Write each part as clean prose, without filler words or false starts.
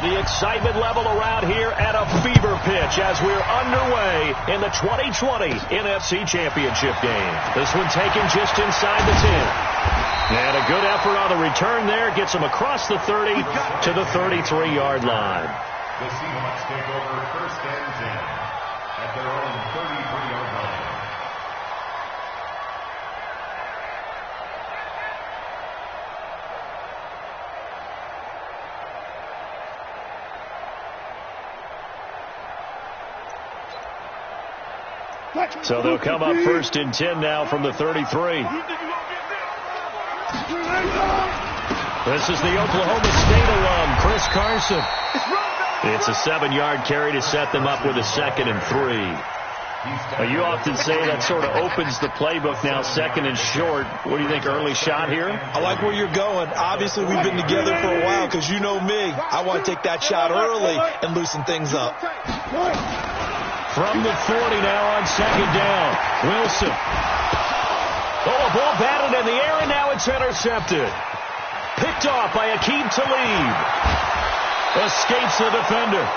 The excitement level around here at a fever pitch as we're underway in the 2020 NFC Championship game. This one taken just inside the 10. And a good effort on the return there. Gets him across the 30 to the 33-yard line. The Seahawks take over 1st and 10 at their own 33-yard line. So they'll come up 1st and 10 now from the 33. This is the Oklahoma State alum, Chris Carson. It's a 7-yard carry to set them up with a 2nd and 3. You often say that sort of opens the playbook now, 2nd and short. What do you think, early shot here? I like where you're going. Obviously, we've been together for a while because you know me. I want to take that shot early and loosen things up. From the 40 now on 2nd down. Wilson. Oh, a ball batted in the air, and now it's intercepted. Picked off by Aqib Talib. Escapes the defender.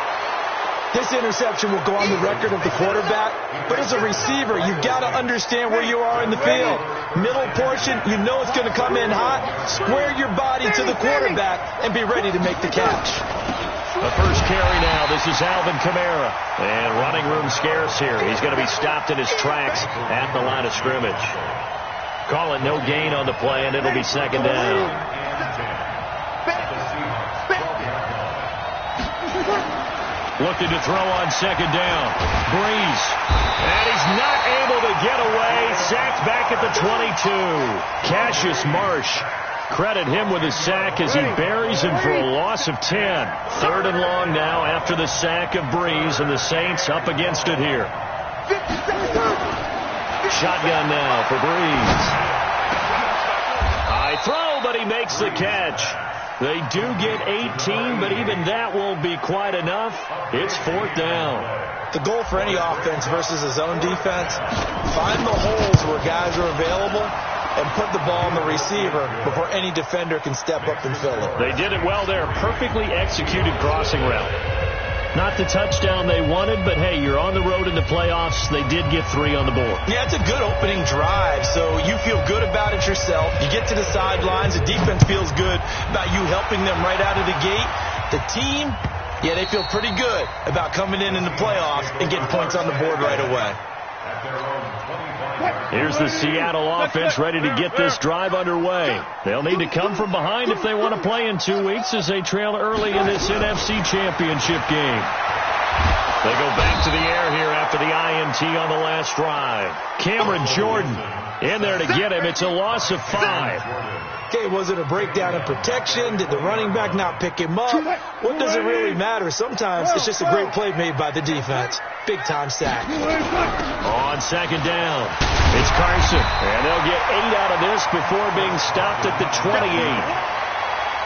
This interception will go on the record of the quarterback, but as a receiver, you've got to understand where you are in the field. Middle portion, you know it's going to come in hot. Square your body to the quarterback and be ready to make the catch. The first carry now. This is Alvin Kamara. And running room scarce here. He's going to be stopped in his tracks at the line of scrimmage. Call it no gain on the play, and it'll be 2nd down. Looking to throw on 2nd down. Breeze. And he's not able to get away. Sacked back at the 22. Cassius Marsh. Credit him with a sack as he buries him for a loss of 10. 3rd and long now after the sack of Breeze, and the Saints up against it here. Shotgun now for Breeze. High throw, but he makes the catch. They do get 18, but even that won't be quite enough. It's 4th down. The goal for any offense versus a zone defense, find the holes where guys are available and put the ball on the receiver before any defender can step up and fill it. They did it well there. Perfectly executed crossing route. Not the touchdown they wanted, but hey, you're on the road in the playoffs. They did get 3 on the board. Yeah, it's a good opening drive, so you feel good about it yourself. You get to the sidelines. The defense feels good about you helping them right out of the gate. The team, yeah, they feel pretty good about coming in the playoffs and getting points on the board right away. Here's the Seattle offense ready to get this drive underway. They'll need to come from behind if they want to play in 2 weeks as they trail early in this NFC Championship game. They go back to the air here after the INT on the last drive. Cameron Jordan in there to get him. It's a loss of 5. Okay, was it a breakdown in protection? Did the running back not pick him up? What does it really matter? Sometimes it's just a great play made by the defense. Big-time sack. On 2nd down, it's Carson. And they'll get 8 out of this before being stopped at the 28.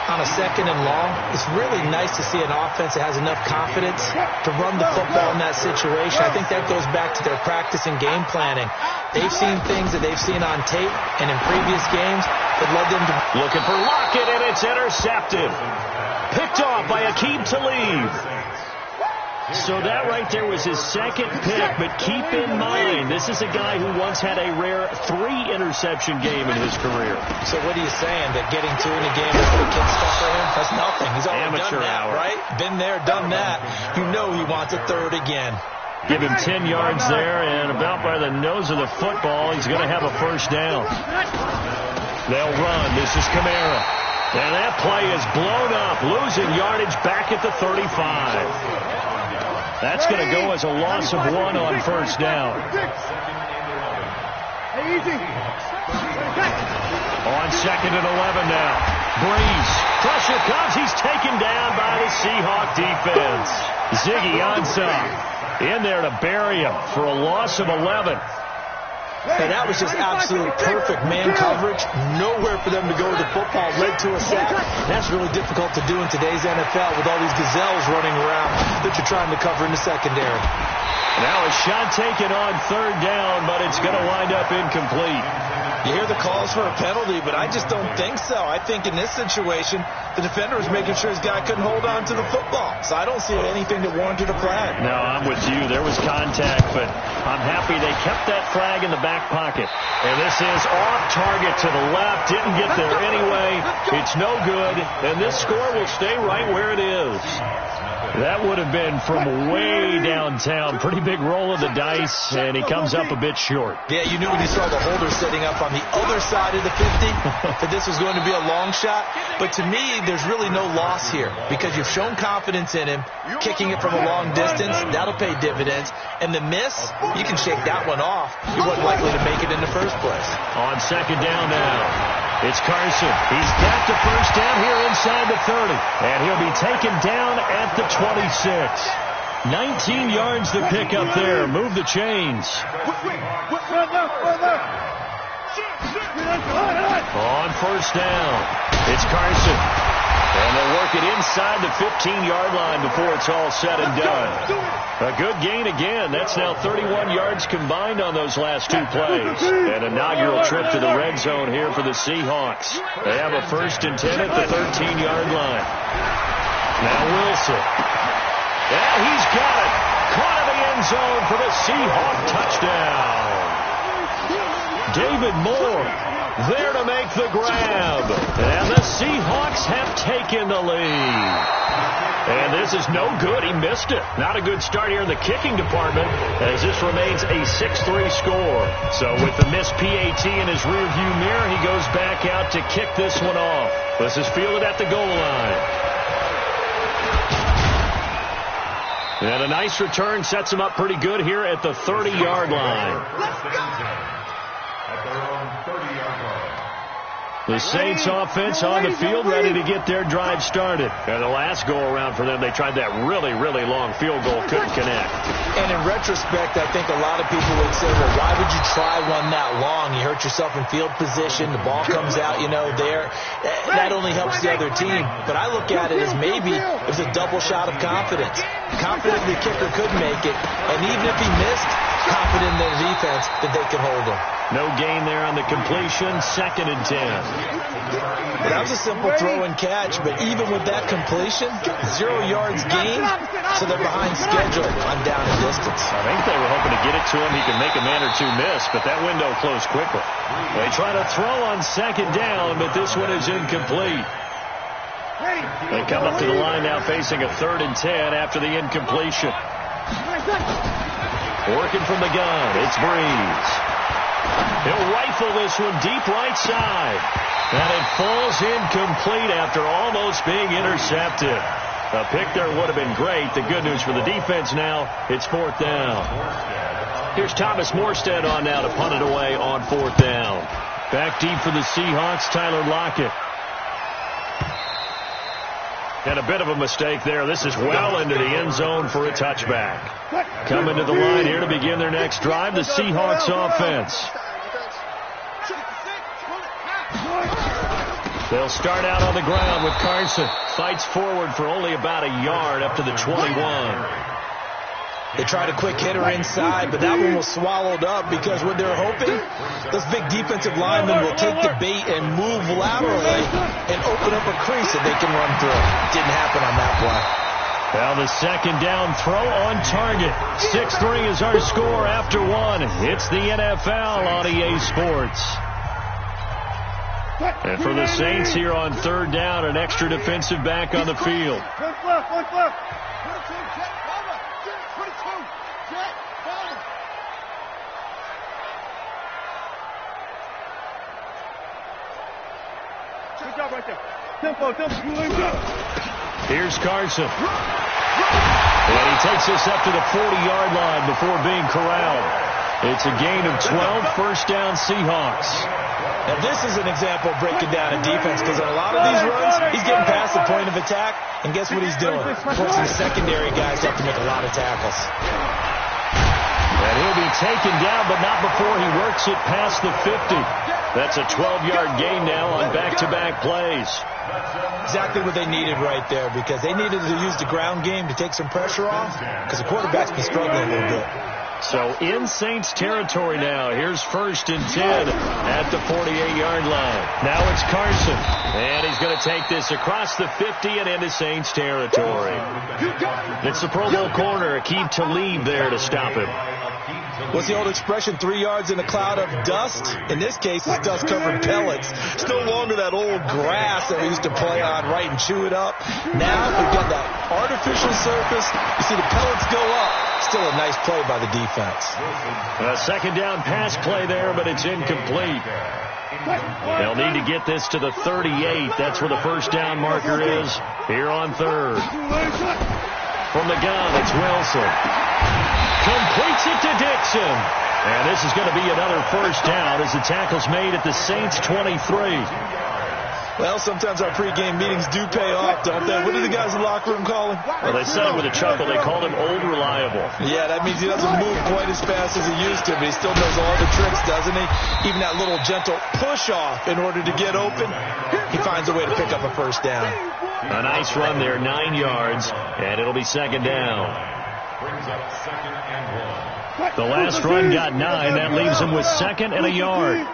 On a 2nd and long, it's really nice to see an offense that has enough confidence to run the football in that situation. I think that goes back to their practice and game planning. They've seen things that they've seen on tape and in previous games that led them to... Looking for Lockett, and it's intercepted. Picked off by Aqib Talib. So that right there was his 2nd pick, but keep in mind, this is a guy who once had a rare 3-interception game in his career. So what are you saying, that getting 2 in a game is the kid stuff for him? That's nothing. He's already done that, right? Been there, done that. You know he wants a 3rd again. Give him 10 yards there, and about by the nose of the football, he's going to have a 1st down. They'll run. This is Kamara. And that play is blown up, losing yardage back at the 35. That's going to go as a loss of 1 on 1st down. On 2nd and 11 now. Breeze. Pressure comes. He's taken down by the Seahawk defense. Ziggy Ansah in there to bury him for a loss of 11. And that was just absolute perfect man coverage. Nowhere for them to go with the football. Led to a sack. That's really difficult to do in today's NFL with all these gazelles running around that you're trying to cover in the secondary. Now a shot taken on 3rd down, but it's going to wind up incomplete. You hear the calls for a penalty, but I just don't think so. I think in this situation, the defender was making sure his guy couldn't hold on to the football. So I don't see anything that warranted a flag. No, I'm with you. There was contact, but I'm happy they kept that flag in the back pocket. And this is off target to the left. Didn't get there anyway. It's no good. And this score will stay right where it is. That would have been from way downtown. Pretty big roll of the dice, and he comes up a bit short. Yeah, you knew when you saw the holder setting up on the other side of the 50 that this was going to be a long shot. But to me, there's really no loss here because you've shown confidence in him. Kicking it from a long distance, that'll pay dividends. And the miss, you can shake that one off. You weren't likely to make it in the first place. On second down now. It's Carson. He's got the first down here inside the 30. And he'll be taken down at the 26. 19 yards to pick up there. Move the chains. On first down, it's Carson. And they'll work it inside the 15-yard line before it's all said and done. A good gain again. That's now 31 yards combined on those last two plays. An inaugural trip to the red zone here for the Seahawks. They have a 1st and 10 at the 13-yard line. Now Wilson. Yeah, he's got it. Caught in the end zone for the Seahawk touchdown. David Moore there to make the grab. And the Seahawks have taken the lead. And this is no good. He missed it. Not a good start here in the kicking department as this remains a 6-3 score. So with the missed PAT in his rearview mirror, he goes back out to kick this one off. This is fielded at the goal line. And a nice return sets him up pretty good here at the 30-yard line. The Saints offense on the field ready to get their drive started. And the last go-around for them, they tried that really, really long field goal. Couldn't connect. And in retrospect, I think a lot of people would say, well, why would you try one that long? You hurt yourself in field position. The ball comes out, there. That only helps the other team. But I look at it as maybe it was a double shot of confidence. Confident the kicker could make it. And even if he missed, confident in their defense that they could hold him. No gain there on the completion. 2nd and 10. Well, that was a simple throw and catch, but even with that completion, 0 yards gain, so they're behind schedule on down and distance. I think they were hoping to get it to him. He could make a man or two miss, but that window closed quickly. They try to throw on 2nd down, but this one is incomplete. They come up to the line now facing a 3rd and 10 after the incompletion. Working from the gun, it's Breeze. He'll rifle this one deep right side. And it falls incomplete after almost being intercepted. A pick there would have been great. The good news for the defense now, it's 4th down. Here's Thomas Morstead on now to punt it away on 4th down. Back deep for the Seahawks, Tyler Lockett. And a bit of a mistake there. This is well into the end zone for a touchback. Coming to the line here to begin their next drive, the Seahawks offense. They'll start out on the ground with Carson. Fights forward for only about a yard up to the 21. They tried a quick hitter inside, but that one was swallowed up because what they're hoping, those big defensive linemen will take the bait and move laterally and open up a crease that they can run through. Didn't happen on that play. Well, the 2nd down throw on target. 6-3 is our score after one. It's the NFL on EA Sports. And for the Saints here on 3rd down, an extra defensive back on the field. Here's Carson. And he takes us up to the 40-yard line before being corralled. It's a gain of 12, 1st down Seahawks. Now this is an example of breaking down a defense because on a lot of these runs, he's getting past the point of attack, and guess what he's doing? Forcing the secondary guys to have to make a lot of tackles. And he'll be taken down, but not before he works it past the 50. That's a 12-yard gain now on back-to-back plays. Exactly what they needed right there because they needed to use the ground game to take some pressure off because the quarterback's been struggling a little bit. So in Saints territory now. Here's 1st and 10 at the 48-yard line. Now it's Carson. And he's going to take this across the 50 and into Saints territory. It's the Pro Bowl corner, Aqib Talib there to stop him. What's the old expression, 3 yards in a cloud of dust? In this case, it's dust-covered pellets. It's no longer that old grass that we used to play on, right, and chew it up. Now we've got that artificial surface. You see the pellets go up. Still a nice play by the defense. A 2nd down pass play there, but it's incomplete. They'll need to get this to the 38. That's where the 1st down marker is here on 3rd. From the gun, it's Wilson. Completes it to Dixon. And this is going to be another 1st down as the tackle's made at the Saints 23. Well, sometimes our pregame meetings do pay off, don't they? What do the guys in the locker room call him? Well, they said it with a chuckle. They called him Old Reliable. Yeah, that means he doesn't move quite as fast as he used to, but he still knows all the tricks, doesn't he? Even that little gentle push-off in order to get open, he finds a way to pick up a 1st down. A nice run there, 9 yards, and it'll be 2nd down. The last run got 9. That leaves him with 2nd and a yard.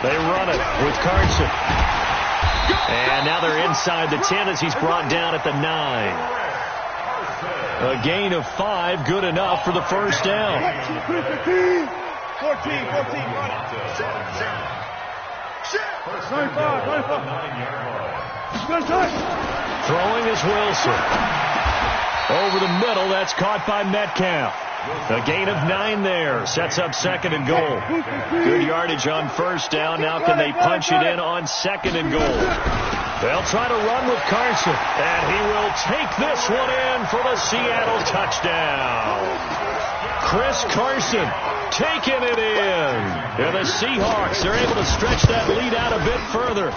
They run it with Carson. And now they're inside the 10 as he's brought down at the 9. A gain of 5, good enough for the 1st down. 14, run it. Throwing is Wilson. Over the middle, that's caught by Metcalf. A gain of 9 there. Sets up 2nd and goal. Good yardage on 1st down. Now can they punch it in on 2nd and goal? They'll try to run with Carson. And he will take this one in for the Seattle touchdown. Chris Carson taking it in. And the Seahawks are able to stretch that lead out a bit further.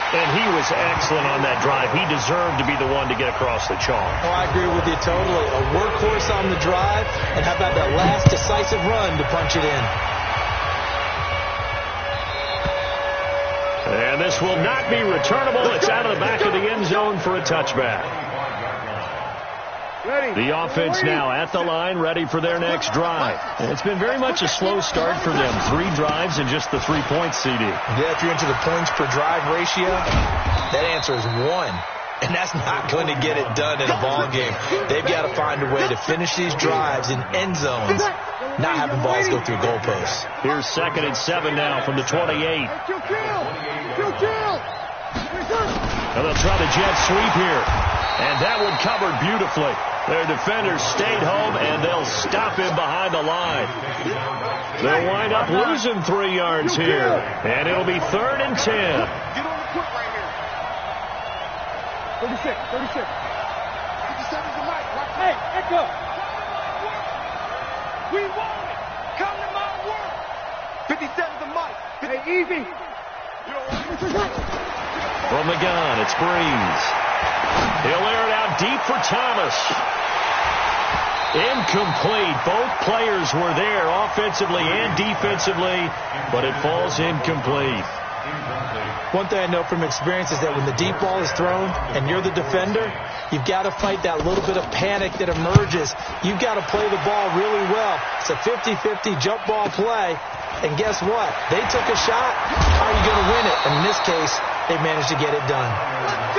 And he was excellent on that drive. He deserved to be the one to get across the chalk. Oh, I agree with you totally. A workhorse on the drive, and how about that last decisive run to punch it in? And this will not be returnable. It's out of the back of the end zone for a touchback. The offense now at the line, ready for their next drive. And it's been very much a slow start for them. 3 drives and just the 3 points, CD. Yeah, if you're into the points per drive ratio, that answer is 1. And that's not going to get it done in a ball game. They've got to find a way to finish these drives in end zones, not having balls go through goalposts. Here's 2nd and 7 now from the 28. And they'll try the jet sweep here. And that one covered beautifully. Their defenders stayed home, and they'll stop him behind the line. They'll wind up losing 3 yards here. And it'll be 3rd and 10. Get on the foot right here. 36. 57's the mic. Hey, echo. We want it. Come to my work. 57's the mic. Hey, easy. From the gun, it's Breeze. He'll air it out deep for Thomas. Incomplete. Both players were there offensively and defensively, but it falls incomplete. One thing I know from experience is that when the deep ball is thrown and you're the defender, you've got to fight that little bit of panic that emerges. You've got to play the ball really well. It's a 50-50 jump ball play. And guess what? They took a shot. How are you going to win it? And in this case, they managed to get it done.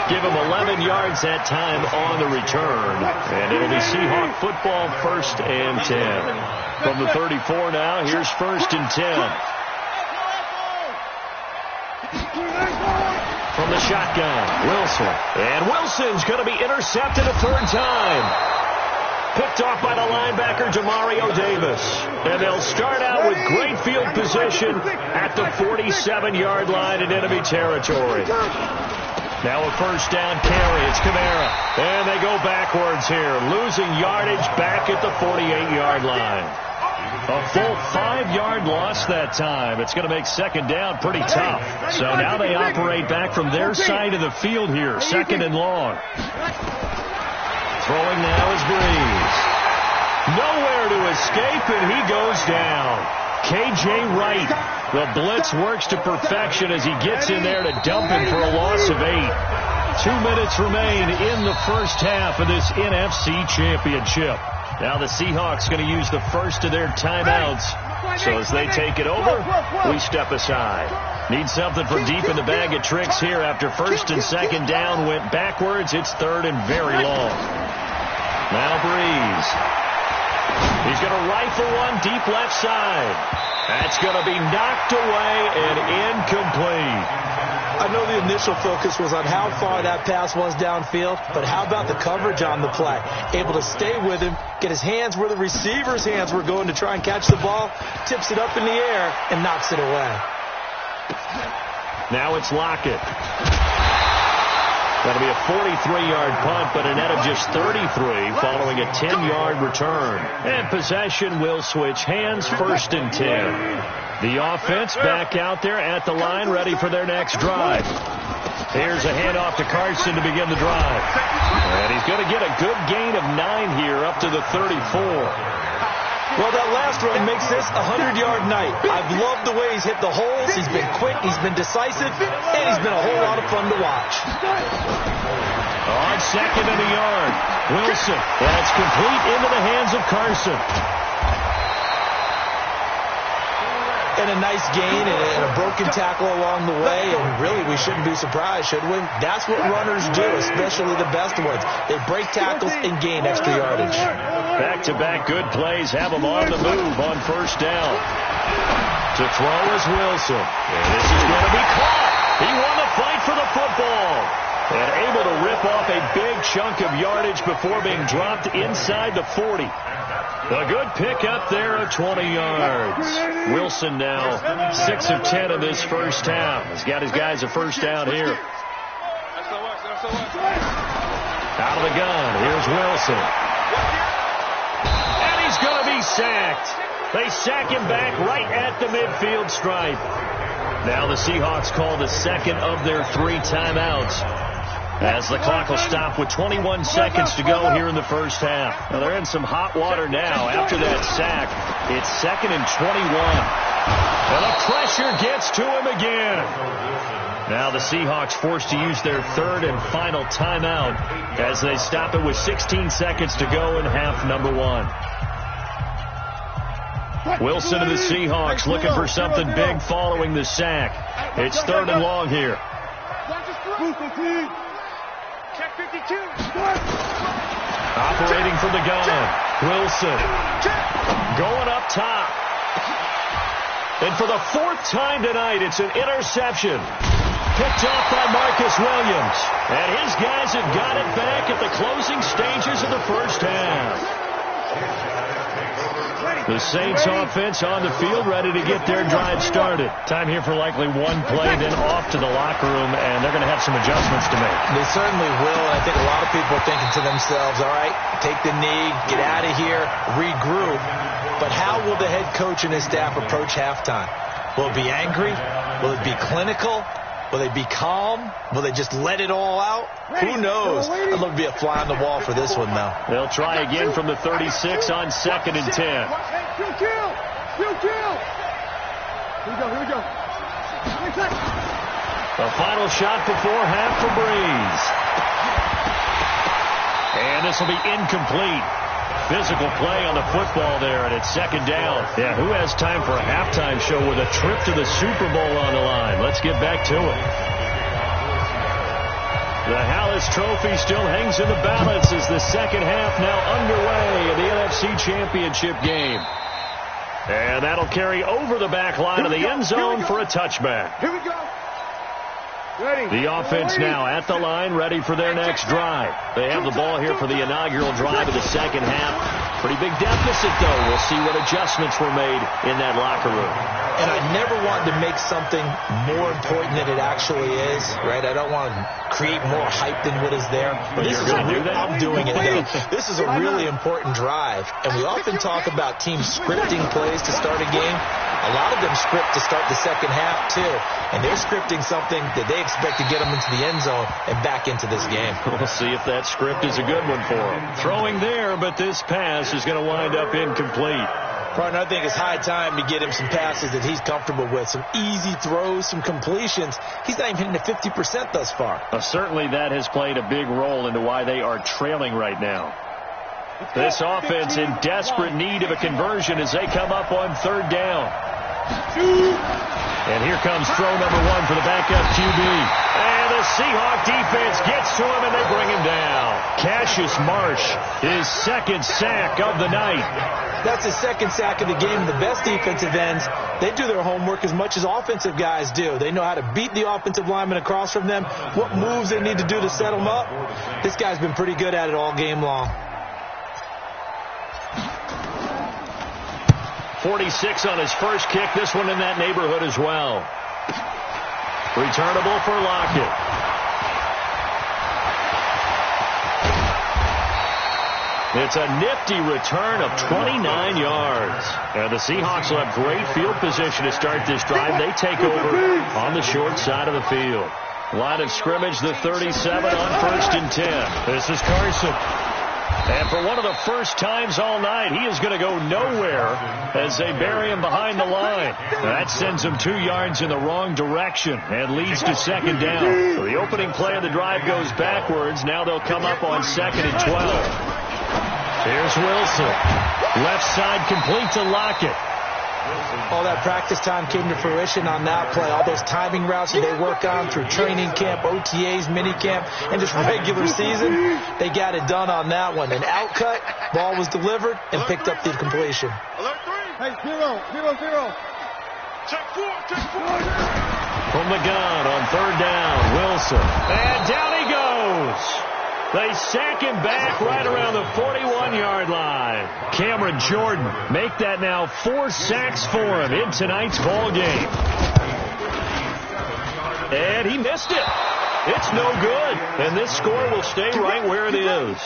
Give them 11 yards that time on the return. And it'll be Seahawk football, 1st and 10. From the 34 now, here's 1st and 10. From the shotgun, Wilson. And Wilson's going to be intercepted a 3rd time. Picked off by the linebacker, Demario Davis. And they'll start out with great field position at the 47-yard line in enemy territory. Now a 1st down carry. It's Kamara. And they go backwards here, losing yardage back at the 48-yard line. A full 5-yard loss that time. It's going to make 2nd down pretty tough. So now they operate back from their side of the field here, 2nd and long. Throwing now is Breeze. Nowhere to escape, and he goes down. K.J. Wright. The blitz works to perfection as he gets in there to dump him for a loss of 8. 2 minutes remain in the 1st half of this NFC Championship. Now the Seahawks going to use the first of their timeouts. So as they take it over, we step aside. Need something from deep in the bag of tricks here after first and second down went backwards. It's third and very long. Now Breeze. He's going to rifle one deep left side. That's going to be knocked away and incomplete. I know the initial focus was on how far that pass was downfield, but how about the coverage on the play? Able to stay with him, get his hands where the receiver's hands were going to try and catch the ball, tips it up in the air, and knocks it away. Now it's Lockett. That'll be a 43-yard punt, but a net of just 33 following a 10-yard return. And possession will switch hands, first and 10. The offense back out there at the line, ready for their next drive. Here's a handoff to Carson to begin the drive. And he's going to get a good gain of 9 here, up to the 34. Well, that last run makes this a 100-yard night. I've loved the way he's hit the holes. He's been quick, he's been decisive, and he's been a whole lot of fun to watch. On second and a yard, Wilson. That's complete into the hands of Carson. And a nice gain and a broken tackle along the way, and really we shouldn't be surprised, should we? That's what runners do, especially the best ones. They break tackles and gain extra yardage. Back-to-back good plays have them on the move on first down. To throw is Wilson. And this is going to be caught. He won the fight for the football. And able to rip off a big chunk of yardage before being dropped inside the 40. A good pickup there of 20 yards. Wilson now 6 of 10 in this first half. He's got his guys a first down here. Out of the gun, here's Wilson. And he's going to be sacked. They sack him back right at the midfield stripe. Now the Seahawks call the second of their 3 timeouts, as the clock will stop with 21 seconds to go here in the first half. Now they're in some hot water now after that sack. It's second and 21. And the pressure gets to him again. Now the Seahawks forced to use their third and final timeout as they stop it with 16 seconds to go in half number 1. Wilson and the Seahawks looking for something big following the sack. It's third and long here. Operating from the gun, Wilson going up top. And for the 4th time tonight, it's an interception. Picked off by Marcus Williams. And his guys have got it back at the closing stages of the first half. The Saints offense on the field, ready to get their drive started. Time here for likely one play, then off to the locker room, and they're going to have some adjustments to make. They certainly will, and I think a lot of people are thinking to themselves, all right, take the knee, get out of here, regroup. But how will the head coach and his staff approach halftime? Will it be angry? Will it be clinical? Will they be calm? Will they just let it all out? Who knows? I'd love to be a fly on the wall for this one, though. They'll try again from the 36 on second and 10. Here we go. The final shot before half for Breeze. And this will be incomplete. Physical play on the football there, and it's second down. Yeah, who has time for a halftime show with a trip to the Super Bowl on the line? Let's get back to it. The Hallis Trophy still hangs in the balance as the second half now underway in the NFC Championship game. And that'll carry over the back line of the end zone for a touchback. Here we go. Ready. The offense now at the line, ready for their next drive. They have the ball here for the inaugural drive of the second half. Pretty big deficit, though. We'll see what adjustments were made in that locker room. And I never wanted to make something more important than it actually is, right? I don't want to create more hype than what is there. But this is I'm doing it, though. This is a really important drive. And we often talk about teams scripting plays to start a game. A lot of them script to start the second half, too. And they're scripting something that they expect to get them into the end zone and back into this game. We'll see if that script is a good one for them. Throwing there, but this pass is going to wind up incomplete. Partner, I think it's high time to get him some passes that he's comfortable with. Some easy throws, some completions. He's not even hitting the 50% thus far. Certainly that has played a big role into why they are trailing right now. This offense in desperate need of a conversion as they come up on third down. And here comes throw number one for the backup QB. And the Seahawks defense gets to him, and they bring him down. Cassius Marsh, his second sack of the night. That's his second sack of the game. The best defensive ends, they do their homework as much as offensive guys do. They know how to beat the offensive lineman across from them, what moves they need to do to set them up. This guy's been pretty good at it all game long. 46 on his first kick. This one in that neighborhood as well. Returnable for Lockett. It's a nifty return of 29 yards. And the Seahawks will have great field position to start this drive. They take over on the short side of the field. Line of scrimmage, the 37 on 1st and 10. This is Carson. And for one of the first times all night, he is going to go nowhere as they bury him behind the line. That sends him 2 yards in the wrong direction and leads to second down. So the opening play of the drive goes backwards. Now they'll come up on 2nd and 12. Here's Wilson. Left side complete to Lockett. All that practice time came to fruition on that play. All those timing routes that they work on through training camp, OTAs, mini camp, and just regular season, they got it done on that one. An outcut, ball was delivered, and picked up the completion. Alert 3. Hey, 0, 0, 0. Check 4, check 4. From the gun on third down, Wilson. And down he goes. They sack him back right around the 41-yard line. Cameron Jordan make that now 4 sacks for him in tonight's ball game. And he missed it. It's no good. And this score will stay right where it is.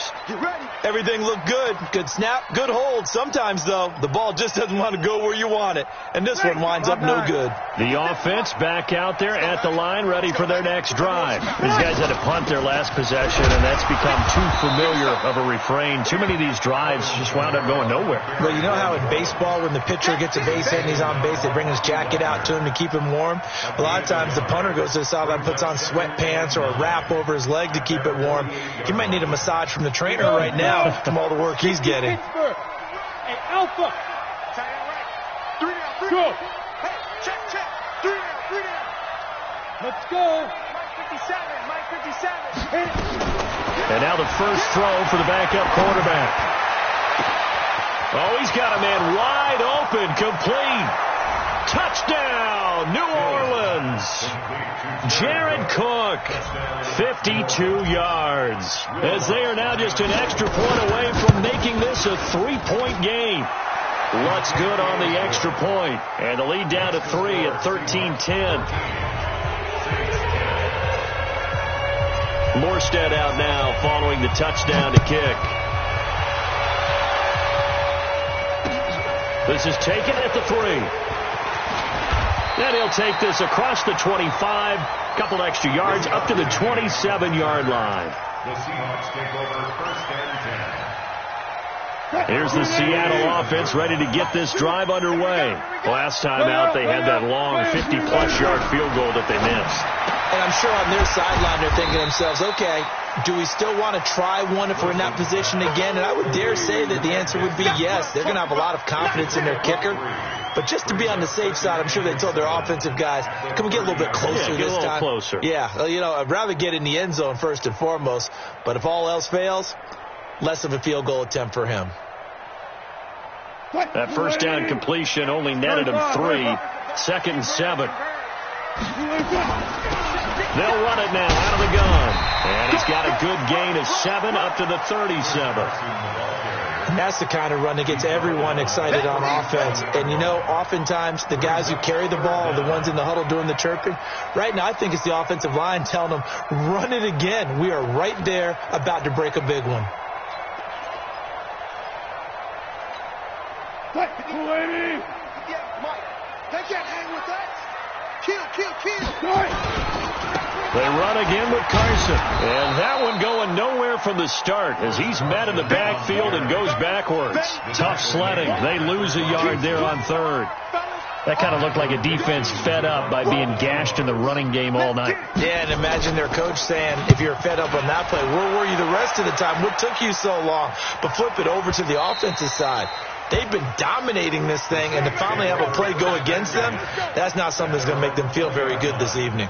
Everything looked good. Good snap, good hold. Sometimes, though, the ball just doesn't want to go where you want it. And this one winds up no good. The offense back out there at the line, ready for their next drive. These guys had to punt their last possession, and that's become too familiar of a refrain. Too many of these drives just wound up going nowhere. Well, you know how in baseball, when the pitcher gets a base hit and he's on base, they bring his jacket out to him to keep him warm? A lot of times the punter goes to the sideline, puts on sweatpants or a wrap over his leg to keep it warm. He might need a massage from the trainer right now from all the work he's getting. Hey, Alpha. 3 down, 3 down. Hey, check. 3 down, 3 down. Let's go. Mike 57. And now the first throw for the backup quarterback. Oh, he's got a man wide open, complete. Touchdown, New Orleans. Jared Cook, 52 yards. As they are now just an extra point away from making this a 3-point game. Lutz good on the extra point. And the lead down to 3 at 13-10. Morstead out now following the touchdown to kick. This is taken at the 3. Then he'll take this across the 25, couple extra yards, up to the 27-yard line. The Seahawks take over 1st and 10. Here's the Seattle offense ready to get this drive underway. Last time out, they had that long 50-plus yard field goal that they missed. And I'm sure on their sideline they're thinking to themselves, okay, do we still want to try one if we're in that position again? And I would dare say that the answer would be yes. They're going to have a lot of confidence in their kicker. But just to be on the safe side, I'm sure they told their offensive guys, can we get a little bit closer this time? Closer. Yeah, well, you know, I'd rather get in the end zone first and foremost. But if all else fails, less of a field goal attempt for him. That first down completion only netted him 3. 2nd and 7. They'll run it now out of the gun. And he's got a good gain of 7 up to the 37. And that's the kind of run that gets everyone excited on offense. And, you know, oftentimes the guys who carry the ball are the ones in the huddle doing the chirping. Right now, I think it's the offensive line telling them, run it again. We are right there about to break a big one. Yeah, Mike. They can't hang with us. Kill. They run again with Carson. And that one going nowhere from the start as he's met in the backfield and goes backwards. Tough sledding. They lose a yard there on 3rd. That kind of looked like a defense fed up by being gashed in the running game all night. Yeah, and imagine their coach saying, if you're fed up on that play, where were you the rest of the time? What took you so long? But flip it over to the offensive side. They've been dominating this thing, and to finally have a play go against them, that's not something that's going to make them feel very good this evening.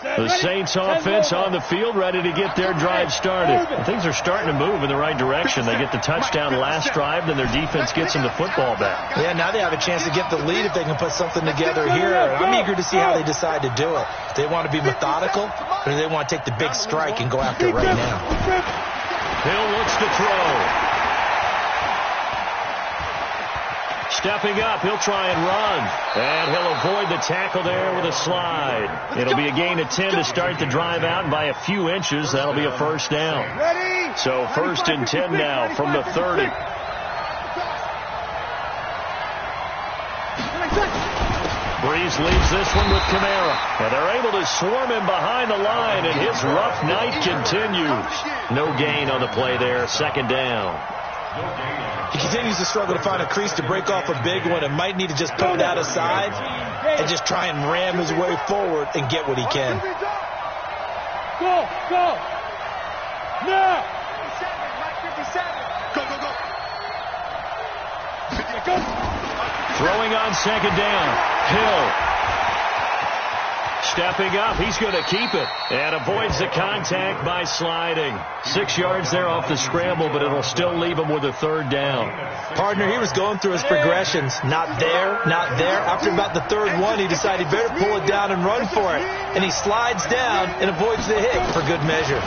The Saints offense on the field, ready to get their drive started. Things are starting to move in the right direction. They get the touchdown last drive, then their defense gets them the football back. Yeah, now they have a chance to get the lead if they can put something together here. I'm eager to see how they decide to do it. Do they want to be methodical, or do they want to take the big strike and go after it right now? Hill looks to throw. Stepping up, he'll try and run. And he'll avoid the tackle there with a slide. It'll be a gain of 10 to start the drive out, and by a few inches, that'll be a first down. So 1st and 10 now from the 30. Breeze leaves this one with Kamara. And they're able to swarm him behind the line, and his rough night continues. No gain on the play there, 2nd down. He continues to struggle to find a crease to break off a big one and might need to just put that aside and just try and ram his way forward and get what he can. Go, go. Now. 57, 57. Go, go. Throwing on 2nd down. Hill. Stepping up, he's going to keep it and avoids the contact by sliding. 6 yards there off the scramble, but it'll still leave him with a 3rd down. Partner, he was going through his progressions. Not there, not there. After about the 3rd one, he decided he better pull it down and run for it. And he slides down and avoids the hit for good measure.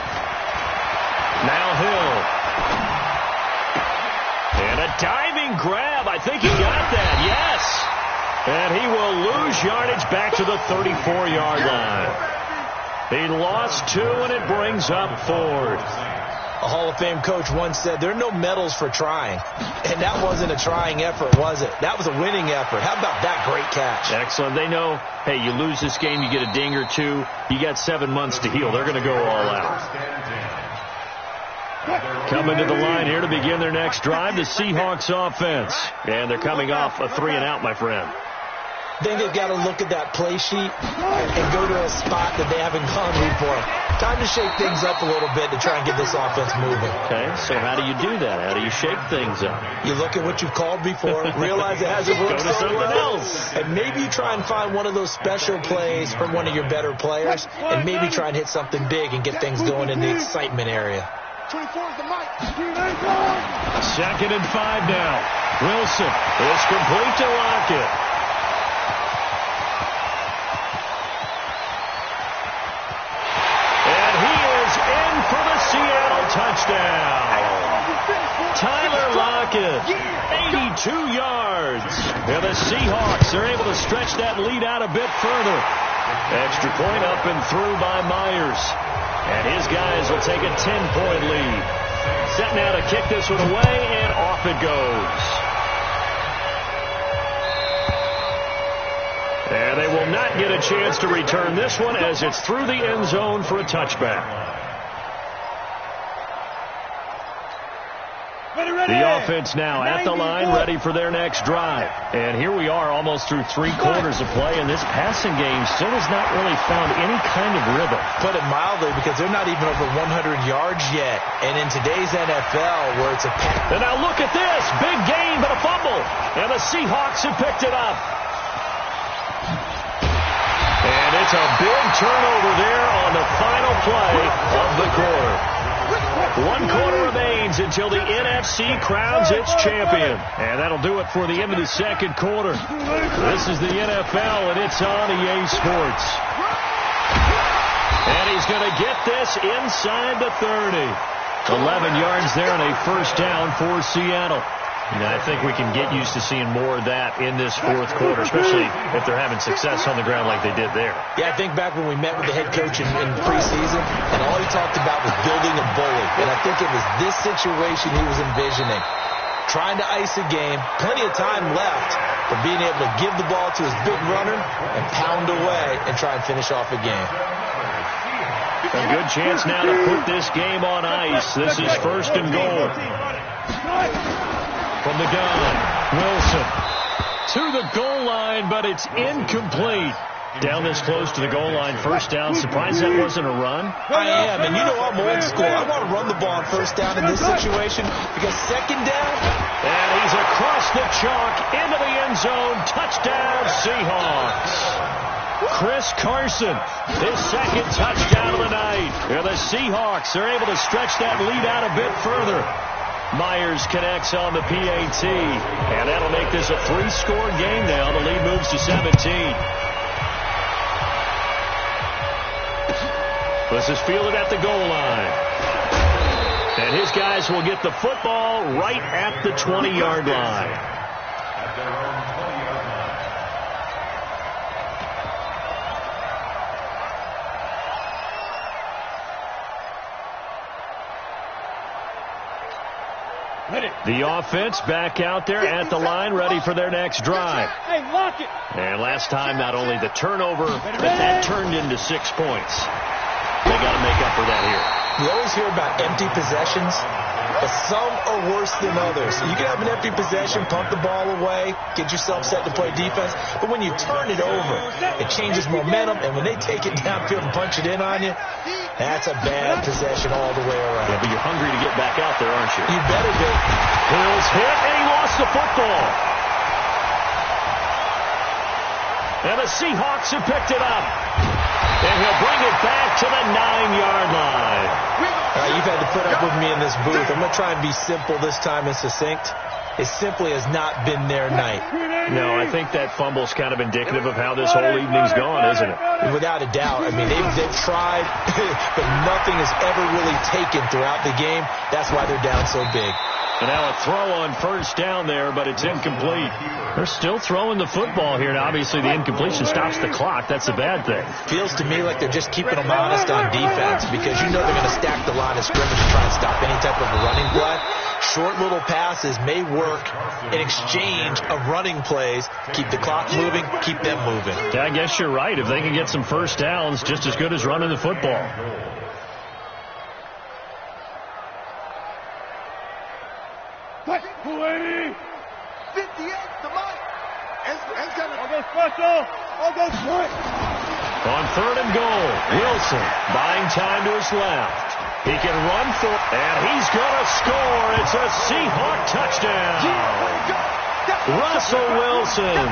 Now Hill. And a diving grab. I think he got that, yes. And he will lose yardage back to the 34-yard line. He lost 2, and it brings up 4th. A Hall of Fame coach once said, there are no medals for trying. And that wasn't a trying effort, was it? That was a winning effort. How about that great catch? Excellent. They know, hey, you lose this game, you get a ding or 2. You got 7 months to heal. They're going to go all out. Coming to the line here to begin their next drive, the Seahawks offense. And they're coming off a 3-and-out, my friend. I think they've got to look at that play sheet and go to a spot that they haven't gone before. Time to shake things up a little bit to try and get this offense moving. Okay, so how do you do that? How do you shake things up? You look at what you've called before, realize it hasn't worked so well, else. And maybe you try and find one of those special plays from one of your better players, and maybe try and hit something big and get things going in the excitement area. 24 is the mic. 2nd and 5 now. Wilson is complete to Lockett. And he is in for the Seattle touchdown. Tyler Lockett, 82 yards. And the Seahawks are able to stretch that lead out a bit further. Extra point up and through by Myers. And his guys will take a 10-point lead. Set now to kick this one away, and off it goes. And they will not get a chance to return this one as it's through the end zone for a touchback. The offense now at the line, ready for their next drive. And here we are almost through 3 quarters of play, and this passing game still has not really found any kind of rhythm. Put it mildly, because they're not even over 100 yards yet. And in today's NFL, where it's a pass. And now look at this. Big gain, but a fumble. And the Seahawks have picked it up. And it's a big turnover there on the final play of the quarter. 1 quarter remains until the NFC crowns its champion. And that'll do it for the end of the 2nd quarter. This is the NFL, and it's on EA Sports. And he's going to get this inside the 30. 11 yards there and a first down for Seattle. And I think we can get used to seeing more of that in this 4th quarter, especially if they're having success on the ground like they did there. Yeah, I think back when we met with the head coach in preseason, and all he talked about was building a bully. And I think it was this situation he was envisioning. trying to ice a game. Plenty of time left for being able to give the ball to his big runner and pound away and try and finish off a game. A good chance now to put this game on ice. This is 1st and goal. From the gun, Wilson to the goal line, but it's incomplete. Down this close to the goal line, 1st down. Surprised that wasn't a run? I am, and you know I'm old school. I want to run the ball on 1st down in this situation because 2nd down. And he's across the chalk into the end zone. Touchdown, Seahawks. Chris Carson, his 2nd touchdown of the night. And the Seahawks are able to stretch that lead out a bit further. Myers connects on the PAT, and that'll make this a 3-score game now. The lead moves to 17. This is fielded at the goal line. And his guys will get the football right at the 20-yard line. At their own 20-yard line. The offense back out there at the line, ready for their next drive. Hey, lock it. And last time, not only the turnover, but that turned into 6 points. They got to make up for that here. You always hear about empty possessions, but some are worse than others. You can have an empty possession, pump the ball away, get yourself set to play defense, but when you turn it over, it changes momentum, and when they take it downfield and punch it in on you, that's a bad possession all the way around. Yeah, but you're hungry to get back out there, aren't you? You better be. Hill's hit, and he lost the football. And the Seahawks have picked it up. And he'll bring it back to the 9-yard line. You've had to put up with me in this booth. I'm going to try and be simple this time and succinct. It simply has not been their night. No, I think that fumble's kind of indicative of how this whole evening's gone, isn't it? Without a doubt. I mean, they've tried, but nothing has ever really taken throughout the game. That's why they're down so big. And now a throw on 1st down there, but it's incomplete. They're still throwing the football here. Now, obviously, the incompletion stops the clock. That's a bad thing. Feels to me like they're just keeping them honest on defense because you know they're going to stack the line of scrimmage to try and stop any type of a running play. Short little passes may work in exchange of running plays. Keep the clock moving, keep them moving. Yeah, I guess you're right. If they can get some 1st downs, just as good as running the football. Kuwaiti! 58 to Mike. I'll go special. I'll go straight. On 3rd and goal, Wilson buying time to his left. He can run for it, and he's going to score. It's a Seahawk touchdown. Russell Wilson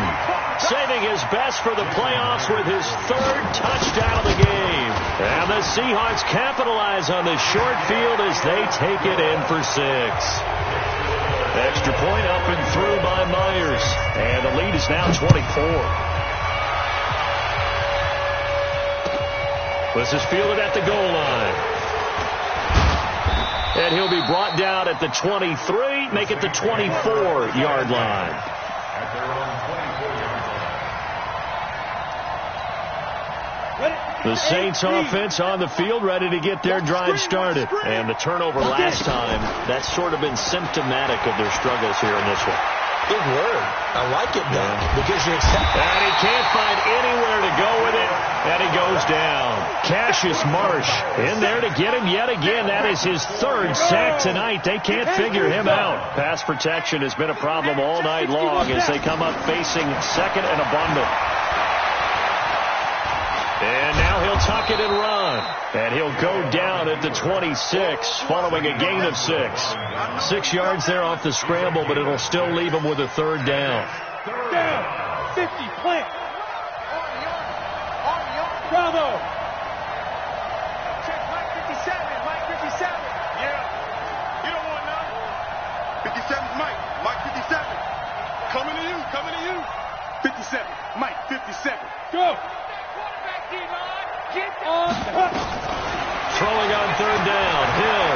saving his best for the playoffs with his 3rd touchdown of the game. And the Seahawks capitalize on the short field as they take it in for 6. Extra point up and through by Myers. And the lead is now 24. This is fielded at the goal line. And he'll be brought down at the 23, make it the 24-yard line. At their own 24-yard line. The Saints offense on the field, ready to get their drive started. And the turnover last time, that's sort of been symptomatic of their struggles here in this one. Good word. I like it, though, because you accept that. And he can't find anywhere to go with it, and he goes down. Cassius Marsh in there to get him yet again. That is his 3rd sack tonight. They can't figure him out. Pass protection has been a problem all night long as they come up facing 2nd and abundant. And now he'll tuck it and run. And he'll go down at the 26 following a gain of 6. 6 yards there off the scramble, but it'll still leave him with a 3rd down. Down. 50. Plant. Bravo. Check Mike 57. Mike 57. Yeah. You don't want none. 57's Mike. Mike 57. Coming to you. Coming to you. 57. Mike 57. Go. Throwing on 3rd down, Hill.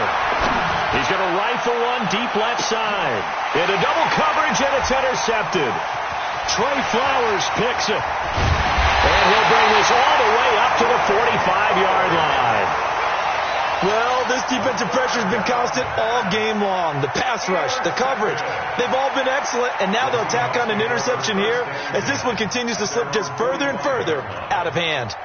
He's going to rifle one deep left side. Into double coverage, and it's intercepted. Trey Flowers picks it. And he'll bring this all the way up to the 45-yard line. Well, this defensive pressure has been constant all game long. The pass rush, the coverage, they've all been excellent, and now they'll tack on an interception here as this one continues to slip just further and further out of hand.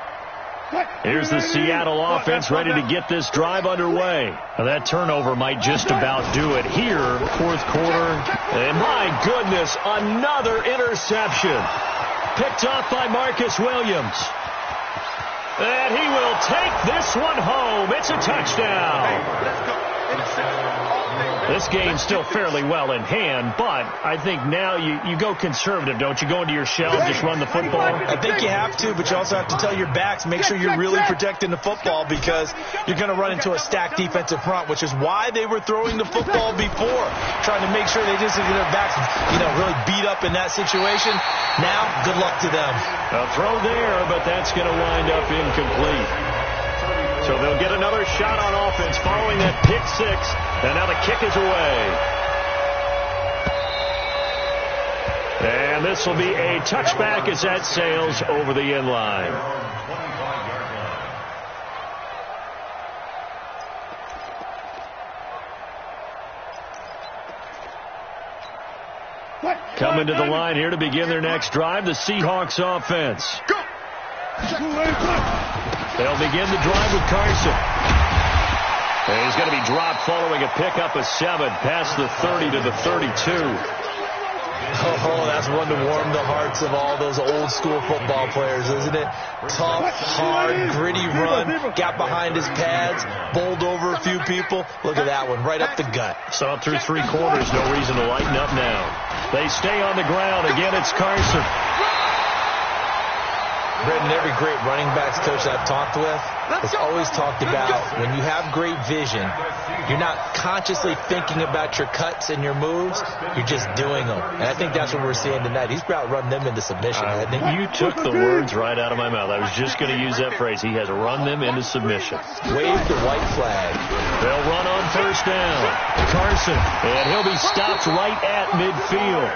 Here's the Seattle offense ready to get this drive underway. Now, that turnover might just about do it here, fourth quarter. And my goodness, another interception. Picked off by Marcus Williams. And he will take this one home. It's a touchdown. This game's still fairly well in hand, but I think now you go conservative, don't you? Go into your shell and just run the football? I think you have to, but you also have to tell your backs, make sure you're really protecting the football because you're going to run into a stacked defensive front, which is why they were throwing the football before, trying to make sure they just get their backs, really beat up in that situation. Now, good luck to them. A throw there, but that's going to wind up incomplete. So they'll get another shot on offense following that pick six, and now the kick is away. And this will be a touchback as that sails over the end line. Coming to the line here to begin their next drive, the Seahawks offense. They'll begin the drive with Carson. And he's going to be dropped following a pickup of 7 past the 30 to the 32. Oh, that's one to warm the hearts of all those old school football players, isn't it? Tough, hard, gritty run, got behind his pads, bowled over a few people. Look at that one, right up the gut. Saw through 3 quarters, no reason to lighten up now. They stay on the ground. Again, it's Carson. Brendan, every great running backs coach I've talked with has always talked about when you have great vision, you're not consciously thinking about your cuts and your moves, you're just doing them. And I think that's what we're seeing tonight. He's about running them into submission. You took the words right out of my mouth. I was just going to use that phrase. He has run them into submission. Wave the white flag. They'll run on first down. Carson, and he'll be stopped right at midfield.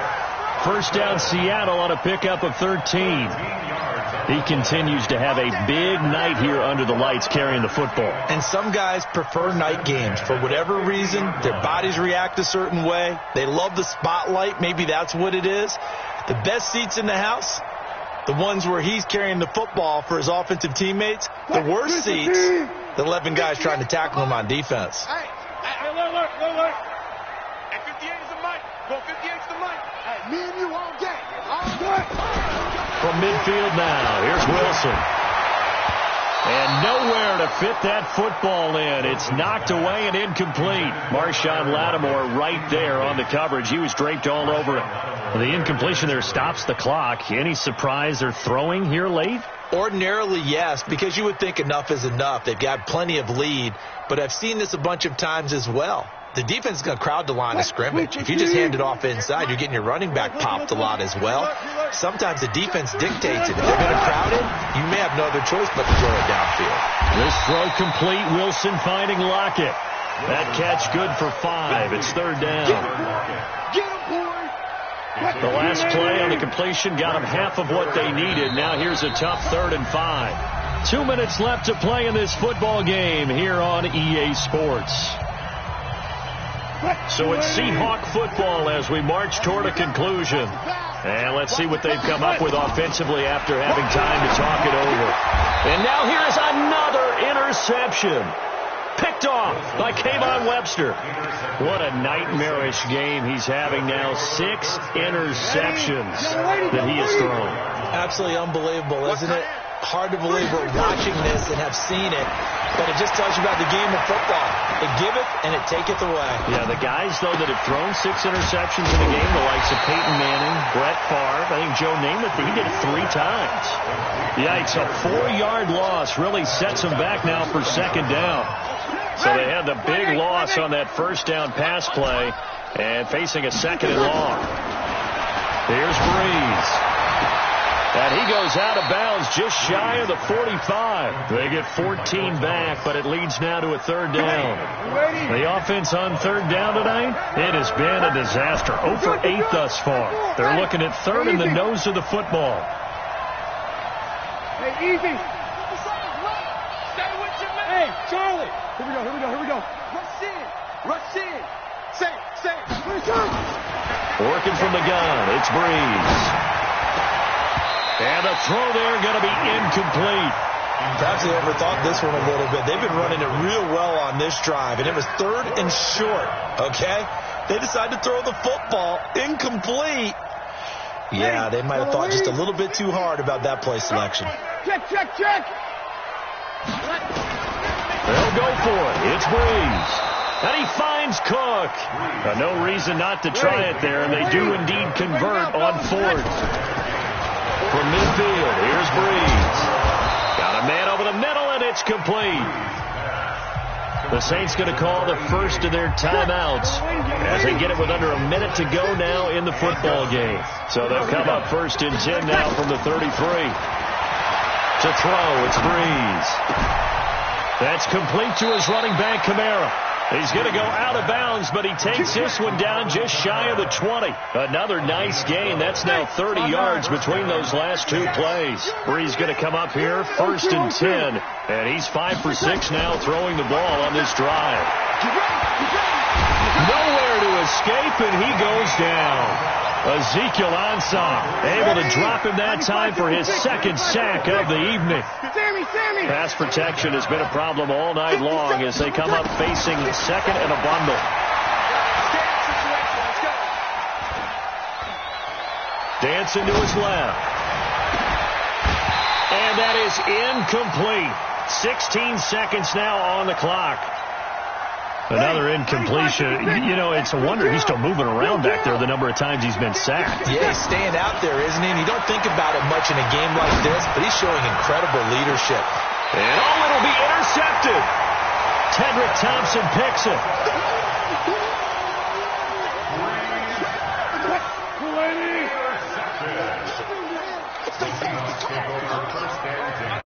First down, Seattle on a pickup of 13. He continues to have a big night here under the lights carrying the football. And some guys prefer night games. For whatever reason, their bodies react a certain way. They love the spotlight. Maybe that's what it is. The best seats in the house, the ones where he's carrying the football for his offensive teammates. The worst seats, the 11 guys trying to tackle him on defense. Hey, alert. At 58 is the mic. Go 58 is the mic. Hey, me and you all day. All day. From midfield now, here's Wilson. And nowhere to fit that football in. It's knocked away and incomplete. Marshawn Lattimore right there on the coverage. He was draped all over it. The incompletion there stops the clock. Any surprise they're throwing here late? Ordinarily, yes, because you would think enough is enough. They've got plenty of lead, but I've seen this a bunch of times as well. The defense is going to crowd the line of scrimmage. If you just hand it off inside, you're getting your running back popped a lot as well. Sometimes the defense dictates it. If they're going to crowd it, you may have no other choice but to throw it downfield. This throw complete. Wilson finding Lockett. That catch good for 5. It's third down. The last play on the completion got them half of what they needed. Now here's a tough 3rd and 5. 2 minutes left to play in this football game here on EA Sports. So it's Seahawk football as we march toward a conclusion. And let's see what they've come up with offensively after having time to talk it over. And now here's another interception. Picked off by Kayvon Webster. What a nightmarish game he's having now. 6 interceptions that he has thrown. Absolutely unbelievable, isn't it? Hard to believe we're watching this and have seen it, but it just tells you about the game of football. It giveth and it taketh away. Yeah, the guys, though, that have thrown 6 interceptions in a game, the likes of Peyton Manning, Brett Favre, I think Joe Namath, he did it 3 times. Yikes, a 4-yard loss really sets them back now for 2nd down. So they had the big loss on that first down pass play and facing a 2nd and long. Here's Breeze. And he goes out of bounds just shy of the 45. They get 14 back, but it leads now to a 3rd down. The offense on 3rd down tonight, it has been a disaster. 0 for 8 thus far. They're looking at 3rd in the nose of the football. Hey, easy. Stay with your man. Hey, Charlie. Here we go. Rush in. Say. Working from the gun, it's Breeze. And the throw there going to be incomplete. Perhaps they overthought this one a little bit. They've been running it real well on this drive, and it was 3rd and short, okay? They decided to throw the football incomplete. Yeah, they might have thought just a little bit too hard about that play selection. Check. They'll go for it. It's Breeze. And he finds Cook. No reason not to try it there, and they do indeed convert on 4th. From midfield, here's Breeze. Got a man over the middle, and it's complete. The Saints going to call the first of their timeouts as they get it with under a minute to go now in the football game. So they'll come up 1st and 10 now from the 33. To throw, it's Breeze. That's complete to his running back, Kamara. He's going to go out of bounds, but he takes this one down just shy of the 20. Another nice gain. That's now 30 yards between those last 2 plays. Breeze going to come up here, 1st and 10. And he's 5 for 6 now throwing the ball on this drive. Nowhere to escape, and he goes down. Ezekiel Ansah able to drop him that time for his 2nd sack of the evening. Pass protection has been a problem all night long as they come up facing 2nd and a bundle. Dancing to his left. And that is incomplete. 16 seconds now on the clock. Another incompletion. You know, it's a wonder he's still moving around back there the number of times he's been sacked. Yeah, he's staying out there, isn't he? And you don't think about it much in a game like this, but he's showing incredible leadership. And it'll be intercepted. Tedrick Thompson picks it. The Seahawks take over 1st and 10.